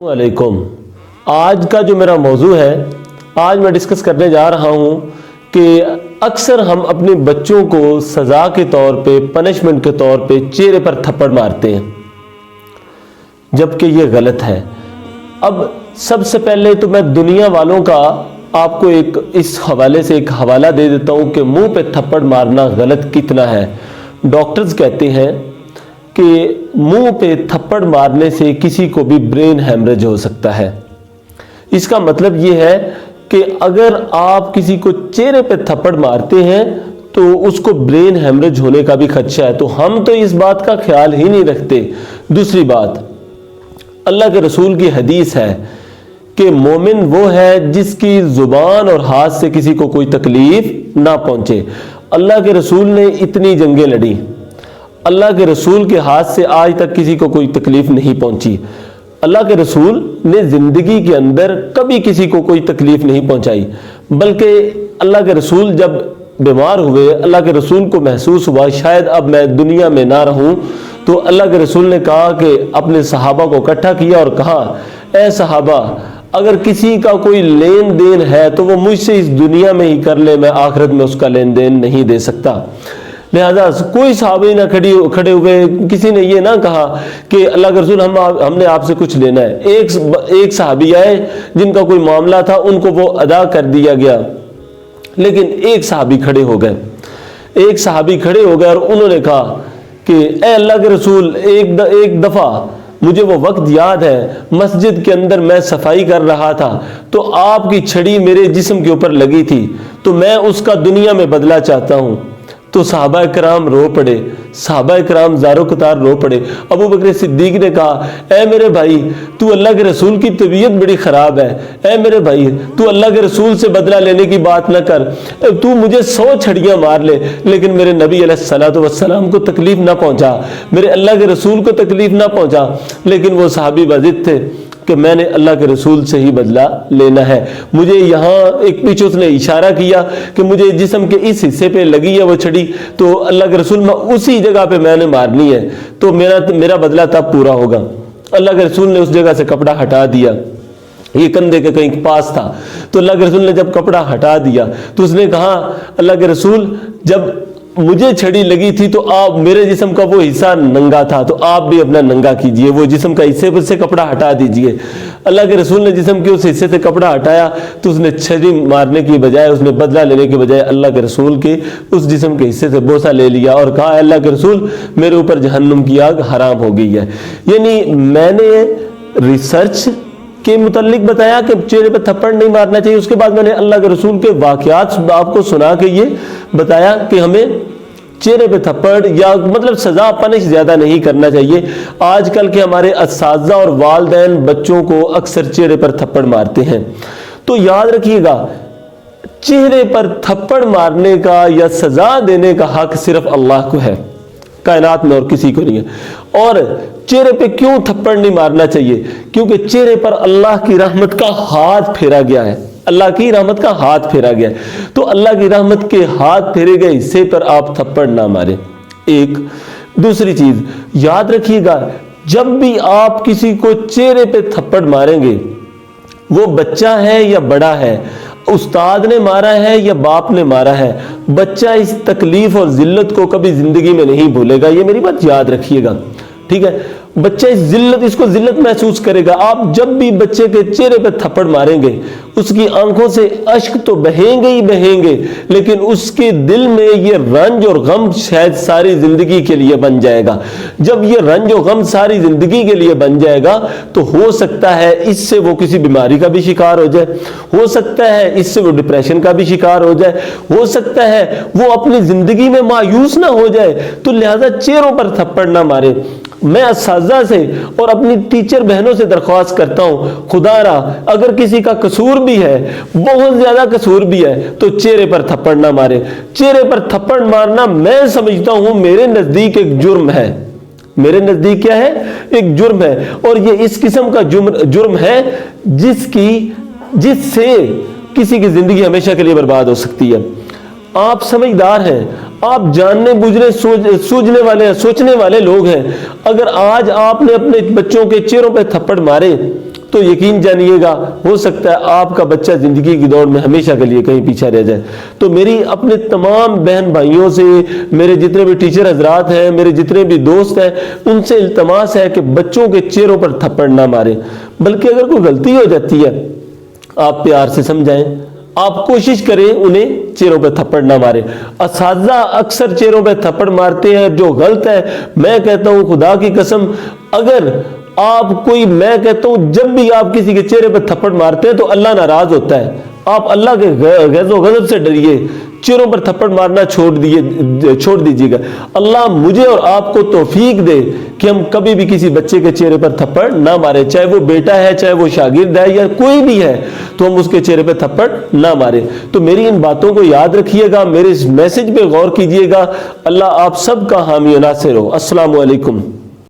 वालेकुम। आज का जो मेरा मौजू है, आज मैं डिस्कस करने जा रहा हूँ कि अक्सर हम अपने बच्चों को सज़ा के तौर पे, पनिशमेंट के तौर पे चेहरे पर थप्पड़ मारते हैं, जबकि ये गलत है। अब सबसे पहले तो मैं दुनिया वालों का आपको इस हवाले से एक हवाला दे देता हूँ कि मुंह पे थप्पड़ मारना गलत कितना है। डॉक्टर्स कहते हैं कि मुंह पे थप्पड़ मारने से किसी को भी ब्रेन हैमरेज हो सकता है। इसका मतलब ये है कि अगर आप किसी को चेहरे पे थप्पड़ मारते हैं तो उसको ब्रेन हैमरेज होने का भी खदशा है। तो हम तो इस बात का ख्याल ही नहीं रखते। दूसरी बात, अल्लाह के रसूल की हदीस है कि मोमिन वो है जिसकी जुबान और हाथ से किसी को कोई तकलीफ ना पहुंचे। अल्लाह के रसूल ने इतनी जंगें लड़ी, अल्लाह के रसूल के हाथ से आज तक किसी को कोई तकलीफ नहीं पहुंची। अल्लाह के रसूल ने ज़िंदगी के अंदर कभी किसी को कोई तकलीफ नहीं पहुंचाई, बल्कि अल्लाह के रसूल जब बीमार हुए, अल्लाह के रसूल को महसूस हुआ शायद अब मैं दुनिया में ना रहूं, तो अल्लाह के रसूल ने कहा कि अपने सहाबा को इकट्ठा किया और कहा, ए सहाबा, अगर किसी का कोई लेन देन है तो वो मुझसे इस दुनिया में ही कर ले, मैं आखिरत में उसका लेन देन नहीं दे सकता। लिहाजा कोई सहाबी ना खड़े हुए, किसी ने ये ना कहा कि अल्लाह के रसूल हमने आपसे कुछ लेना है। एक सहाबी आए जिनका कोई मामला था, उनको वो अदा कर दिया गया, लेकिन एक सहाबी खड़े हो गए और उन्होंने कहा कि ए अल्लाह के रसूल, एक दफ़ा मुझे वो वक्त याद है, मस्जिद के अंदर मैं सफाई कर रहा था तो आपकी छड़ी मेरे जिस्म के ऊपर लगी थी, तो मैं उसका दुनिया में बदला चाहता हूँ। तो सहाबा इकराम रो पड़े, सहाबा इकराम ज़ारो कतार रो पड़े। अबू बकर सिद्दीक ने कहा, ए मेरे भाई, तू अल्लाह के रसूल की तबीयत बड़ी ख़राब है, ए मेरे भाई, तू अल्लाह के रसूल से बदला लेने की बात न कर, तू मुझे 100 छड़ियाँ मार ले, लेकिन मेरे नबी अलैहिस्सलातु वस्सलाम को तकलीफ़ ना पहुँचा, मेरे अल्लाह के रसूल को तकलीफ़ ना पहुँचा। लेकिन वो सहाबी वाजिद थे कि मैंने अल्लाह के रसूल से ही बदला लेना है। मुझे यहाँ एक पीछे उसने इशारा किया कि मुझे जिस्म के इस हिस्से पे लगी है वो छड़ी, तो अल्लाह के रसूल में उसी जगह पे मैंने मारनी है, तो मेरा बदला तब पूरा होगा। अल्लाह के रसूल ने उस जगह से कपड़ा हटा दिया, ये कंधे के कहीं पास था। तो अल्लाह के रसूल ने जब कपड़ा हटा दिया तो उसने कहा, अल्लाह के रसूल, जब मुझे छड़ी लगी थी तो आप, मेरे जिस्म का वो हिस्सा नंगा था, तो आप भी अपना नंगा कीजिए, वो जिस्म का हिस्से से कपड़ा हटा दीजिए। अल्लाह के रसूल ने जिस्म के उस हिस्से से कपड़ा हटाया तो उसने छड़ी मारने की बजाय, उसने बदला लेने के बजाय अल्लाह के रसूल के उस जिस्म के हिस्से से बोसा ले लिया और कहा, अल्लाह के रसूल, मेरे ऊपर जहन्नुम की आग हराम हो गई है। यानी मैंने रिसर्च के मुतालिक बताया कि चेहरे पर थप्पड़ नहीं मारना चाहिए। उसके बाद मैंने अल्लाह के रसूल के वाक़यात आपको सुना के ये बताया कि हमें चेहरे पे थप्पड़ या मतलब सज़ा, पनिश ज़्यादा नहीं करना चाहिए। आजकल के हमारे असातिज़ा और वालिदैन बच्चों को अक्सर चेहरे पर थप्पड़ मारते हैं। तो याद रखिएगा, चेहरे पर थप्पड़ मारने का या सज़ा देने का हक सिर्फ अल्लाह को है, कायनात में और किसी को नहीं है। और चेहरे पे क्यों थप्पड़ नहीं मारना चाहिए? क्योंकि चेहरे पर अल्लाह की रहमत का हाथ फेरा गया है, अल्लाह की रहमत का हाथ फेरा गया है। तो अल्लाह की रहमत के हाथ फेरे गए हिस्से पर आप थप्पड़ ना मारें। एक दूसरी चीज याद रखिएगा, जब भी आप किसी को चेहरे पे थप्पड़ मारेंगे, वो बच्चा है या बड़ा है, उस्ताद ने मारा है या बाप ने मारा है, बच्चा इस तकलीफ और जिल्लत को कभी जिंदगी में नहीं भूलेगा। ये मेरी बात याद रखिएगा, ठीक है? बच्चा इसको जिल्लत महसूस करेगा। आप जब भी बच्चे के चेहरे पे थप्पड़ मारेंगे, उसकी आंखों से अश्क तो बहेंगे ही बहेंगे, लेकिन उसके दिल में ये रंज और गम शायद सारी जिंदगी के लिए बन जाएगा। जब ये रंज और गम सारी जिंदगी के लिए बन जाएगा तो हो सकता है इससे वो किसी बीमारी का भी शिकार हो जाए, हो सकता है इससे वो डिप्रेशन का भी शिकार हो जाए, हो सकता है वो अपनी जिंदगी में मायूस ना हो जाए। तो लिहाजा चेहरों पर थप्पड़ ना मारे। मैं असातिज़ा से और अपनी टीचर बहनों से दरख्वास्त करता हूँ, खुदारा अगर किसी का कसूर भी है, बहुत ज्यादा कसूर भी है, तो चेहरे पर थप्पड़ ना मारे। चेहरे पर थप्पड़ मारना मैं समझता हूँ मेरे नजदीक एक जुर्म है। मेरे नजदीक क्या है? एक जुर्म है। और ये इस किस्म का जुर्म है जिससे किसी की जिंदगी हमेशा के लिए बर्बाद हो सकती है। आप समझदार हैं, आप जानने बुझने सूझने वाले हैं, सोचने वाले लोग हैं। अगर आज आपने अपने बच्चों के चेहरों पे थप्पड़ मारे تو یقین جانیے گا ہو سکتا ہے آپ کا بچہ زندگی کی دوڑ میں ہمیشہ کے لیے کہیں پیچھے رہ جائے۔ تو میری اپنے تمام بہن بھائیوں سے، میرے جتنے بھی ٹیچر حضرات ہیں، میرے جتنے بھی دوست ہیں، ان سے التماس ہے کہ بچوں کے چہروں پر تھپڑ نہ ماریں، بلکہ اگر کوئی غلطی ہو جاتی ہے آپ پیار سے سمجھائیں، آپ کوشش کریں انہیں چہروں پہ تھپڑ نہ ماریں۔ اساتذہ اکثر چہروں پہ تھپڑ مارتے ہیں جو غلط ہے۔ میں کہتا ہوں خدا کی قسم، اگر آپ کوئی، میں کہتا ہوں جب بھی آپ کسی کے چہرے پہ تھپڑ مارتے ہیں تو اللہ ناراض ہوتا ہے۔ آپ اللہ کے غیظ و غضب سے ڈریے، چہروں پر تھپڑ مارنا چھوڑ دیجیے گا۔ اللہ مجھے اور آپ کو توفیق دے کہ ہم کبھی بھی کسی بچے کے چہرے پر تھپڑ نہ مارے، چاہے وہ بیٹا ہے، چاہے وہ شاگرد ہے، یا کوئی بھی ہے، تو ہم اس کے چہرے پہ تھپڑ نہ مارے۔ تو میری ان باتوں کو یاد رکھیے گا، میرے اس میسج پہ غور کیجیے گا۔ اللہ آپ سب کا حامی و ناصر ہو۔ السلام علیکم۔